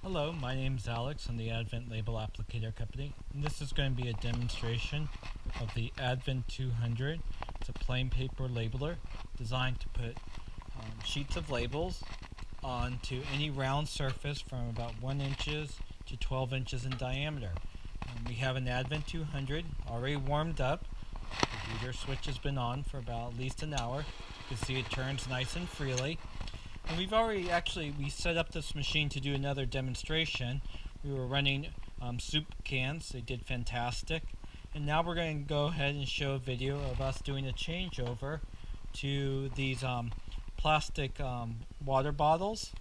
Hello, my name's Alex. I'm the Advent Label Applicator Company, and this is going to be a demonstration of the Advent 200. It's a plain paper labeler designed to put sheets of labels onto any round surface from about 1 inches to 12 inches in diameter. We have an Advent 200 already warmed up. The heater switch has been on for about at least an hour. You can see it turns nice and freely. And we've already we set up this machine to do another demonstration. We were running soup cans. They did fantastic. And now we're going to go ahead and show a video of us doing a changeover to these plastic water bottles.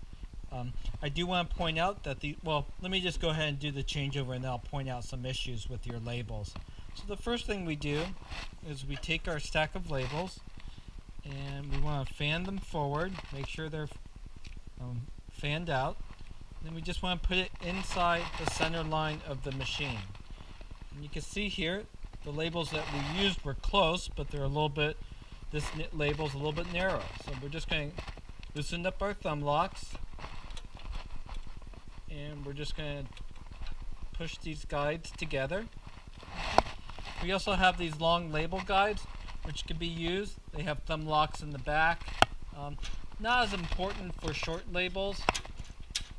I do want to point out that let me just go ahead and do the changeover and then I'll point out some issues with your labels. So the first thing we do is we take our stack of labels and we want to fan them forward, make sure they're fanned out. Then we just want to put it inside the center line of the machine. And you can see here the labels that we used were close, but they're this label's a little bit narrow. So we're just going to loosen up our thumb locks and we're just going to push these guides together. We also have these long label guides which can be used. They have thumb locks in the back. Not as important for short labels.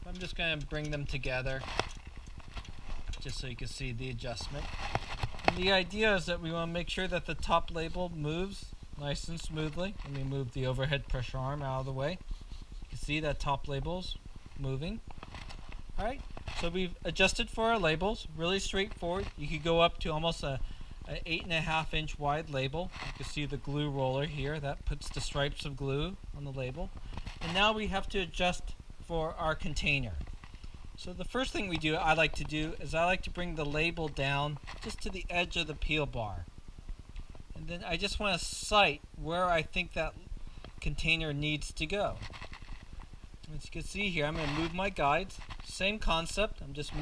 I'm just going to bring them together just so you can see the adjustment. And the idea is that we want to make sure that the top label moves nice and smoothly. Let me move the overhead pressure arm out of the way. You can see that top label's moving. Alright, so we've adjusted for our labels. Really straightforward. You could go up to almost an 8.5 inch wide label. You can see the glue roller here. That puts the stripes of glue on the label. And now we have to adjust for our container. So the first thing I like to bring the label down just to the edge of the peel bar. And then I just want to sight where I think that container needs to go. As you can see here, I'm going to move my guides. Same concept. I'm just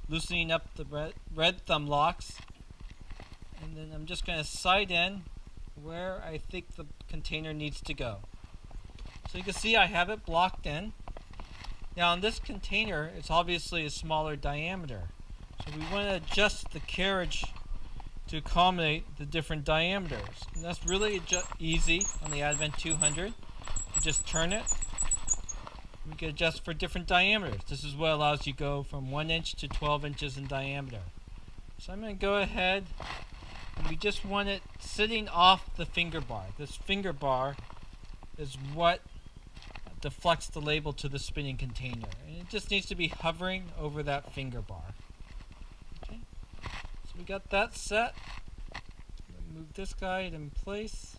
loosening up the red thumb locks. And then I'm just going to sight in where I think the container needs to go. So you can see I have it blocked in. Now on this container, it's obviously a smaller diameter. So we want to adjust the carriage to accommodate the different diameters. And that's really easy on the Advent 200. You just turn it. We can adjust for different diameters. This is what allows you to go from 1 inch to 12 inches in diameter. So I'm going to go ahead and we just want it sitting off the finger bar. This finger bar is what deflects the label to the spinning container. And it just needs to be hovering over that finger bar. Okay. So we got that set. Move this guide in place.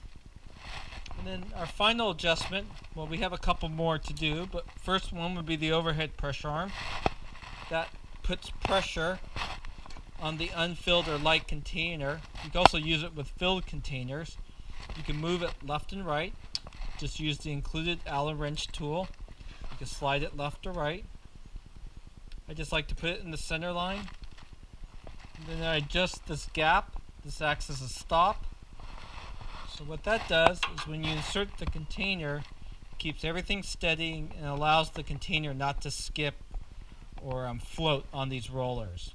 And then our final adjustment, well, we have a couple more to do, but first one would be the overhead pressure arm. That puts pressure on the unfilled or light container. You can also use it with filled containers. You can move it left and right. Just use the included Allen wrench tool. You can slide it left or right. I just like to put it in the center line. And then I adjust this gap. This acts as a stop. So what that does is when you insert the container, it keeps everything steady and allows the container not to skip or float on these rollers.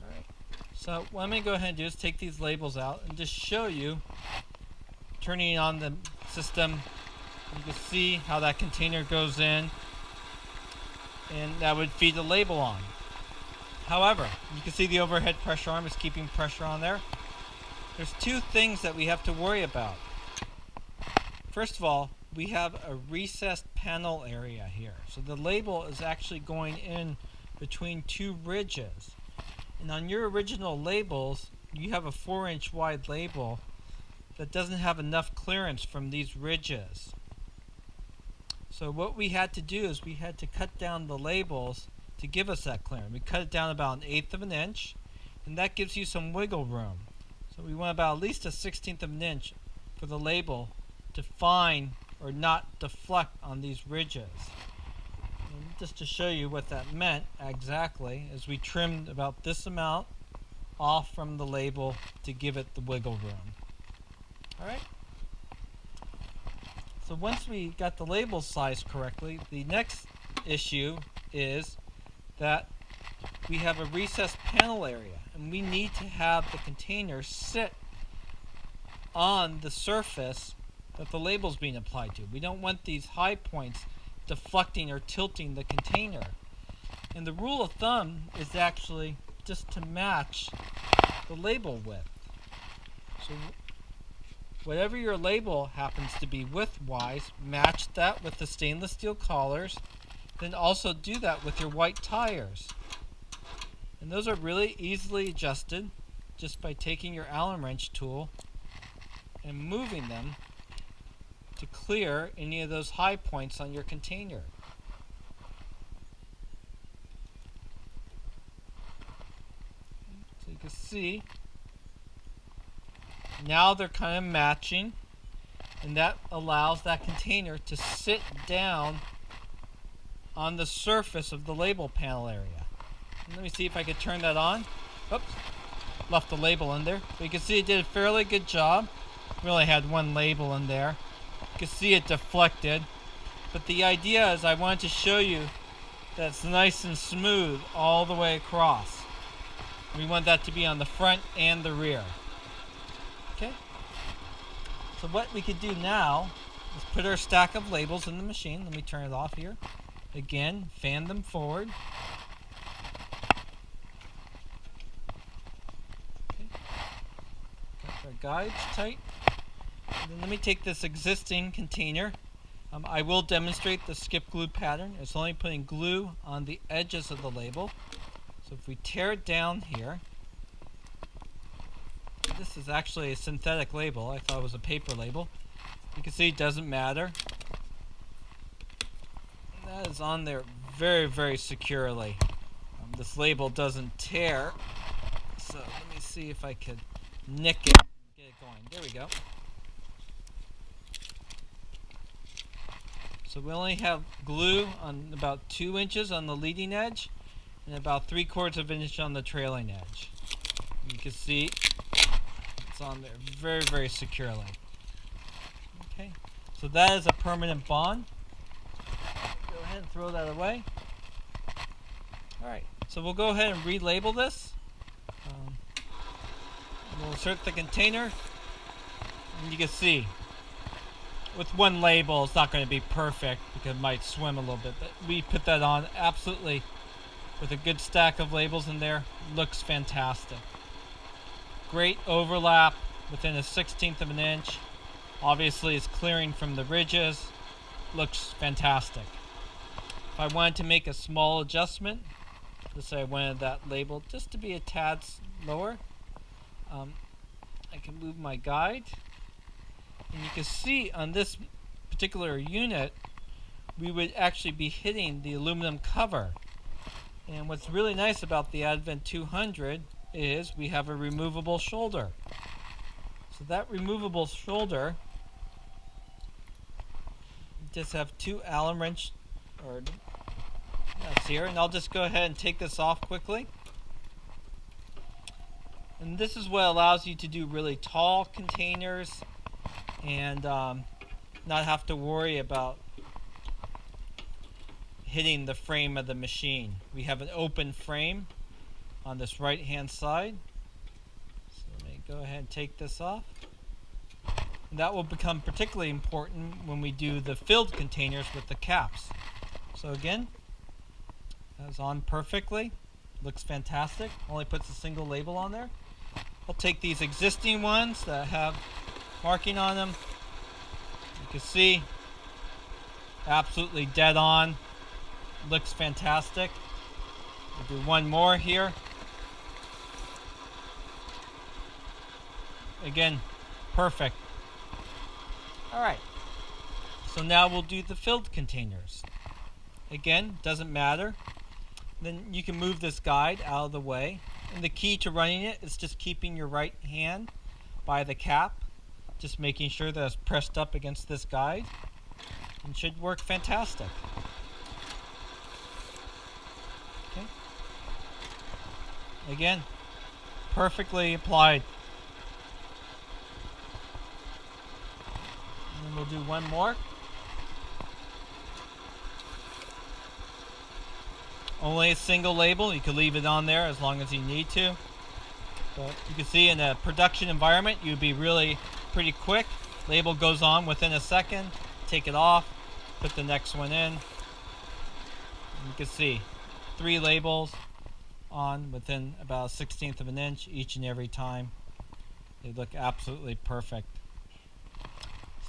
Alright. So what I'm going to go ahead and do is take these labels out and just show you turning on the system. You can see how that container goes in and that would feed the label on. However, you can see the overhead pressure arm is keeping pressure on there. There's two things that we have to worry about. First of all, we have a recessed panel area here. So the label is actually going in between two ridges. And on your original labels, you have a 4 inch wide label that doesn't have enough clearance from these ridges. So what we had to do is we had to cut down the labels to give us that clearance. We cut it down about 1/8 of an inch, and that gives you some wiggle room. So we want about at least 1/16 of an inch for the label to find or not deflect on these ridges. And just to show you what that meant exactly, is we trimmed about this amount off from the label to give it the wiggle room. Alright? So once we got the label sized correctly, the next issue is that we have a recessed panel area, and we need to have the container sit on the surface that the label is being applied to. We don't want these high points deflecting or tilting the container. And the rule of thumb is actually just to match the label width. So whatever your label happens to be width-wise, match that with the stainless steel collars. Then also do that with your white tires. And those are really easily adjusted just by taking your Allen wrench tool and moving them to clear any of those high points on your container. So you can see now they're kind of matching, and that allows that container to sit down on the surface of the label panel area. And let me see if I could turn that on. Oops, left the label in there. But you can see it did a fairly good job. We only had one label in there. You can see it deflected. But the idea is I wanted to show you that it's nice and smooth all the way across. We want that to be on the front and the rear. Okay? So what we could do now is put our stack of labels in the machine. Let me turn it off here. Again, fan them forward. Okay. Got our guides tight. And then let me take this existing container. I will demonstrate the skip glue pattern. It's only putting glue on the edges of the label. So if we tear it down here, this is actually a synthetic label. I thought it was a paper label. You can see it doesn't matter. And that is on there very, very securely. This label doesn't tear. So let me see if I could nick it and get it going. There we go. So we only have glue on about 2 inches on the leading edge and about 3/4 of an inch on the trailing edge. You can see it's on there very, very securely. Okay, so that is a permanent bond. Go ahead and throw that away. Alright, so we'll go ahead and relabel this. We'll insert the container, and you can see with one label it's not going to be perfect because it might swim a little bit, but we put that on absolutely with a good stack of labels in there. Looks fantastic. Great overlap within a 1/16 of an inch. Obviously it's clearing from the ridges. Looks fantastic. If I wanted to make a small adjustment, let's say I wanted that label just to be a tad lower, I can move my guide, and you can see on this particular unit we would actually be hitting the aluminum cover. And what's really nice about the Advent 200 is we have a removable shoulder. So that removable shoulder, just have 2 Allen wrench or nuts here, and I'll just go ahead and take this off quickly. And this is what allows you to do really tall containers and not have to worry about hitting the frame of the machine. We have an open frame on this right hand side. So let me go ahead and take this off. And that will become particularly important when we do the filled containers with the caps. So again, that's on perfectly. Looks fantastic. Only puts a single label on there. I'll take these existing ones that have marking on them. You can see absolutely dead on. Looks fantastic. We'll do one more here. Again, perfect. Alright, so now we'll do the filled containers. Again, doesn't matter. Then you can move this guide out of the way. And the key to running it is just keeping your right hand by the cap. Just making sure that it's pressed up against this guide. And should work fantastic. Okay. Again, perfectly applied. And then we'll do one more. Only a single label. You can leave it on there as long as you need to. But you can see in a production environment, you'd be really pretty quick. Label goes on within a second. Take it off. Put the next one in. You can see 3 labels on within about a 1/16 of an inch each and every time. They look absolutely perfect.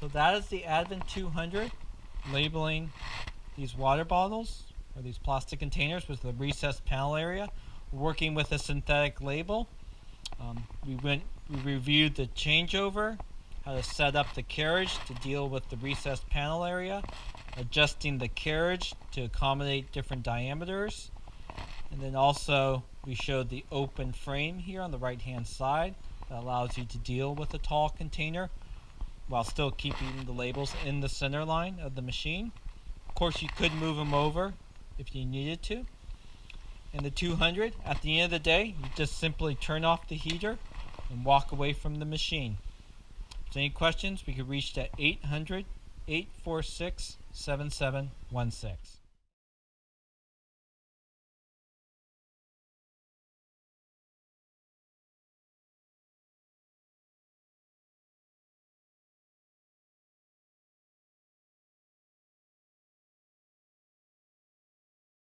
So that is the Advent 200 labeling these water bottles or these plastic containers with the recessed panel area. We're working with a synthetic label. We reviewed the changeover, how to set up the carriage to deal with the recessed panel area, adjusting the carriage to accommodate different diameters, and then also we showed the open frame here on the right hand side that allows you to deal with a tall container while still keeping the labels in the center line of the machine. Of course, you could move them over if you needed to. And the 200, at the end of the day, you just simply turn off the heater and walk away from the machine. If there's any questions, we could reach at 800-846-7716.